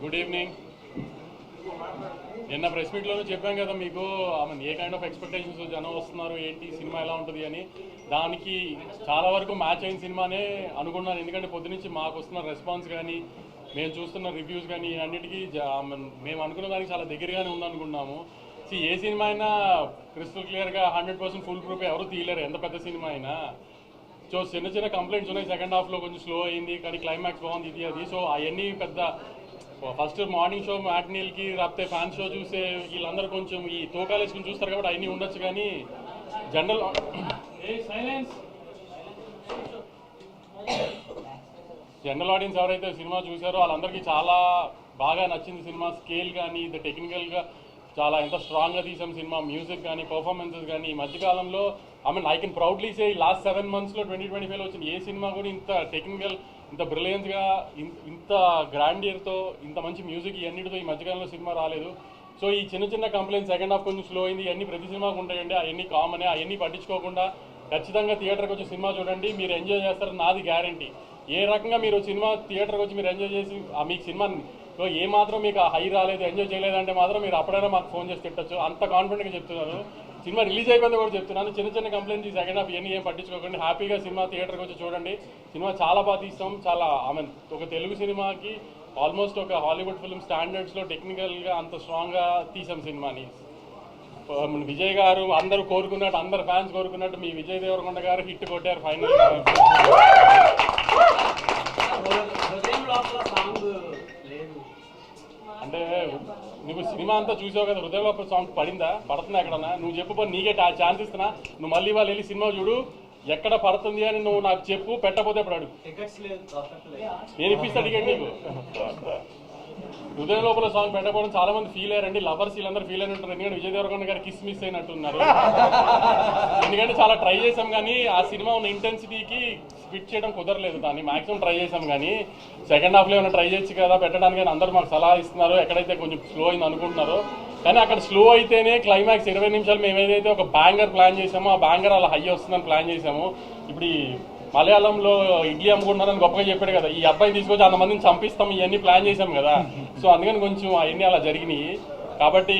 Good evening. నిన్న press మీట్లోనే చెప్పాం కదా మీకు, ఏ కైండ్ ఆఫ్ ఎక్స్పెక్టేషన్స్ జనం వస్తున్నారు, ఏంటి సినిమా ఎలా ఉంటుంది అని. దానికి చాలా వరకు మ్యాచ్ అయిన సినిమానే అనుకున్నాను. ఎందుకంటే పొద్దునుంచి మాకు వస్తున్న రెస్పాన్స్ కానీ, మేము చూస్తున్న రివ్యూస్ కానీ అన్నిటికీ మేము అనుకున్న దానికి చాలా దగ్గరగానే ఉందనుకున్నాము. ఏ సినిమా అయినా క్రిస్టల్ క్లియర్గా 100% ఫుల్ ప్రూఫ్ ఎవరు తీయలేరు, ఎంత పెద్ద సినిమా అయినా. సో చిన్న చిన్న కంప్లైంట్స్ ఉన్నాయి. సెకండ్ హాఫ్లో కొంచెం స్లో అయింది, కానీ క్లైమాక్స్ బాగుంది ఇది అది. సో అవన్నీ పెద్ద ఫస్ట్ మార్నింగ్ షో మ్యాట్నీల్కి రాకపోతే ఫ్యాన్ షో చూసే వీళ్ళందరూ కొంచెం ఈ తోకాలు వేసుకుని చూస్తారు కాబట్టి అవన్నీ ఉండొచ్చు. కానీ జనరల్ ఆడియన్స్ ఎవరైతే సినిమా చూసారో వాళ్ళందరికీ చాలా బాగా నచ్చింది సినిమా. స్కేల్ కానీ, ఇది టెక్నికల్గా చాలా ఎంత స్ట్రాంగ్గా తీసాం సినిమా. మ్యూజిక్ కానీ, పర్ఫార్మెన్సెస్ కానీ. ఈ మధ్యకాలంలో I can proudly say last 7 monthsలో 2025లో వచ్చిన ఏ సినిమా కూడా ఇంత టెక్నికల్, ఇంత బ్రిలియన్స్గా, ఇంత గ్రాండియర్తో, ఇంత మంచి మ్యూజిక్ ఇవన్నిటితో ఈ మధ్యకాలంలో సినిమా రాలేదు. సో ఈ చిన్న చిన్న కంప్లైంట్స్, సెకండ్ హాఫ్ కొంచెం స్లో అయింది, ఇవన్నీ ప్రతి సినిమాకు ఉంటాయండి. అవన్నీ కామనే. అవన్నీ పట్టించుకోకుండా ఖచ్చితంగా థియేటర్కి వచ్చి సినిమా చూడండి, మీరు ఎంజాయ్ చేస్తారు, నాది గ్యారంటీ. ఏ రకంగా మీరు సినిమా థియేటర్కి వచ్చి మీరు ఎంజాయ్ చేసి మీకు సినిమా ఏ మాత్రం మీకు హై రాలేదు, ఎంజాయ్ చేయలేదంటే మాత్రం మీరు అప్పుడైనా మాకు ఫోన్ చేసి తిట్టచ్చు. అంత కాన్ఫిడెంట్గా చెప్తున్నాను. సినిమా రిలీజ్ అయిపోయింది కూడా చెప్తున్నాను. చిన్న చిన్న కంప్లైంట్స్ ఈ సెకండ్ హాఫ్ ఇవన్నీ ఏం పట్టించుకోకండి. హ్యాపీగా సినిమా థియేటర్కి వచ్చి చూడండి. సినిమా చాలా బాగా తీస్తాం. చాలా ఒక తెలుగు సినిమాకి ఆల్మోస్ట్ ఒక హాలీవుడ్ ఫిల్మ్ స్టాండర్డ్స్లో టెక్నికల్గా అంత స్ట్రాంగ్గా తీసాం సినిమాని. విజయ్ గారు అందరూ కోరుకున్నట్టు, అందరు ఫ్యాన్స్ కోరుకున్నట్టు మీ విజయ్ దేవరకొండ గారు హిట్ కొట్టారు ఫైనల్. అంటే నువ్వు సినిమా అంతా చూసావు కదా, హృదయంలో సాంగ్ పడుతుందా ఎక్కడన్నా? నువ్వు చెప్పు, నీకే ఛాన్స్ ఇస్తున్నా. నువ్వు మళ్ళీ వాళ్ళు వెళ్ళి సినిమా చూడు, ఎక్కడ పడుతుంది అని నువ్వు నాకు చెప్పు. పెట్టకపోతే ఇప్పుడు అడుగు, నేను ఇప్పిస్తా టికెట్ నీకు. హృదయం లోపల సాంగ్ పెట్టకపోవడం చాలా మంది ఫీల్ అయ్యారండి. లవర్స్ వీళ్ళందరూ ఫీల్ అయిన ఉంటారు. ఎందుకంటే విజయ్ దేవరకొండ గారు కిస్ మిస్ అయినట్టున్నారు. ఎందుకంటే చాలా ట్రై చేసాం, కానీ ఆ సినిమా ఉన్న ఇంటెన్సిటీకి ఫిట్ చేయడం కుదరలేదు. దాన్ని మాక్సిమం ట్రై చేసాం, కానీ సెకండ్ హాఫ్లో ఏమైనా ట్రై చేయొచ్చు కదా పెట్టడానికి అని అందరూ మాకు సలహా ఇస్తున్నారు. ఎక్కడైతే కొంచెం స్లో అయింది అనుకుంటున్నారో, కానీ అక్కడ స్లో అయితేనే క్లైమాక్స్ 20 నిమిషాలు మేము ఏదైతే ఒక బ్యాంగర్ ప్లాన్ చేసామో, ఆ బ్యాంగర్ అలా హై వస్తుందని ప్లాన్ చేసాము. ఇప్పుడు ఈ మలయాళంలో ఇడ్లీ అమ్ముకుంటున్నారని గొప్పగా చెప్పాడు కదా, ఈ అబ్బాయిని తీసుకొచ్చి అంతమందిని చంపిస్తాం ఇవన్నీ ప్లాన్ చేసాం కదా. సో అందుకని కొంచెం అవన్నీ అలా జరిగినాయి. కాబట్టి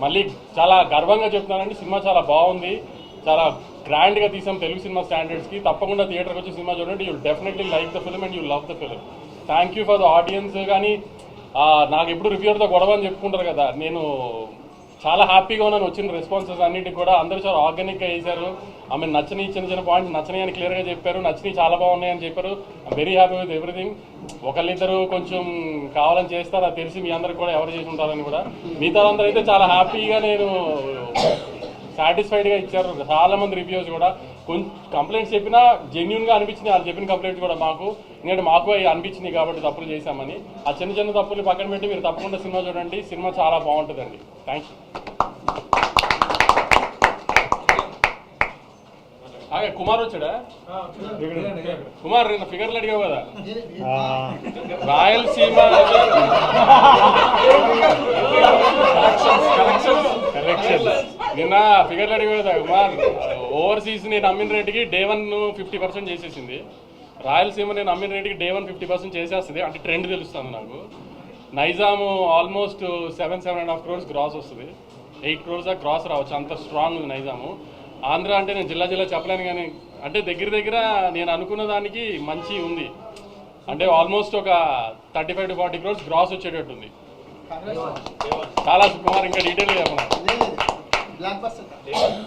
మళ్ళీ చాలా గర్వంగా చెప్తున్నానండి, సినిమా చాలా బాగుంది, చాలా గ్రాండ్గా తీసాం తెలుగు సినిమా స్టాండర్డ్స్కి. తప్పకుండా థియేటర్కి వచ్చి సినిమా చూడండి. You definitely like the film and you love the film. Thank you for the audience. కానీ నాకు ఎప్పుడు రివ్యూర్తో గొడవ అని చెప్పుకుంటారు కదా, నేను చాలా హ్యాపీగా ఉన్నాను. వచ్చిన రెస్పాన్సెస్ అన్నిటికి కూడా అందరూ చాలా ఆర్గానిక్గా చేశారు. నచ్చని చిన్న చిన్న పాయింట్స్ నచ్చని అని క్లియర్గా చెప్పారు, నచ్చని చాలా బాగున్నాయని చెప్పారు. I'm very happy with everything. ఒకళ్ళిద్దరు కొంచెం కావాలని చేస్తారు, అది తెలిసి మీ అందరికి కూడా ఎవరు చేసి ఉంటారని కూడా. మిగతా అందరూ అయితే చాలా హ్యాపీగా, నేను సాటిస్ఫైడ్గా ఇచ్చారు. చాలా మంది రివ్యూస్ కూడా కొంచెం కంప్లైంట్స్ చెప్పినా జెన్యున్గా అనిపించింది వాళ్ళు చెప్పిన కంప్లైంట్స్ కూడా మాకు. ఎందుకంటే మాకు అవి అనిపించింది కాబట్టి తప్పులు చేశామని. ఆ చిన్న చిన్న తప్పులు పక్కన పెట్టి మీరు తప్పకుండా సినిమా చూడండి. సినిమా చాలా బాగుంటుందండి. Thank you. కుమార్ వచ్చాడా? కుమార్ నిన్న ఫిగర్లు అడిగావు కదా, రాయలసీమ నిన్న ఫిగర్లు అడిగావు కదా కుమార్. ఓవర్సీస్ నేను అమ్మిన రేటుకి Day 1 50% చేసేసింది. రాయలసీమ నేను అమ్మిన రేటుకి Day 1 50% చేసేస్తుంది. అంటే ట్రెండ్ తెలుస్తుంది నాకు. నైజాము ఆల్మోస్ట్ 7.5 crores గ్రాస్ వస్తుంది. 8 crores గ్రాస్ రావచ్చు, అంత స్ట్రాంగ్ ఉంది నైజాము. ఆంధ్ర అంటే నేను జిల్లా చెప్పలేను, కానీ అంటే దగ్గర నేను అనుకున్న దానికి మంచి ఉంది. అంటే ఆల్మోస్ట్ ఒక 35 to 40 crores గ్రాస్ వచ్చేటట్టుంది. చాలా కుమార్ ఇంకా డీటెయిల్గా చెప్పను.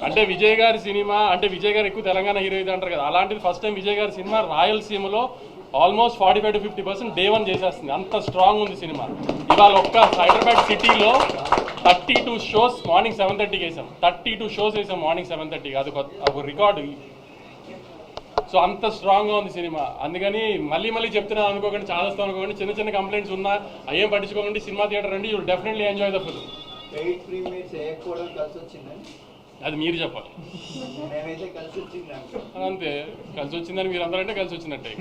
అంటే విజయ్ గారి సినిమా, అంటే విజయ్ గారు ఎక్కువ తెలంగాణ హీరో ఇది అంటారు కదా, అలాంటిది ఫస్ట్ టైం విజయ్ గారి సినిమా రాయలసీమలో ఆల్మోస్ట్ 45 to 50% Day 1 చేసేస్తుంది. అంత స్ట్రాంగ్ ఉంది సినిమా. ఇవాళ ఒక్క హైదరాబాద్ సిటీలో 32 షోస్ మార్నింగ్ 7:30కి వేసాం. 32 షోస్ వేసాం మార్నింగ్ 7:30కి. అది ఒక రికార్డు. సో అంత స్ట్రాంగ్గా ఉంది సినిమా. అందుకని మళ్ళీ చెప్తున్నాను అనుకోకండి, చాలా వస్తాను అనుకోకండి. చిన్న చిన్న కంప్లైంట్స్ ఉన్నా అయ్యేం పట్టించుకోకండి. సినిమా థియేటర్ రండి, you definitely enjoy the film. అది మీరు చెప్పాలి. అంతే, కలిసి వచ్చిందని మీరు అందరంటే కలిసి వచ్చినట్టే.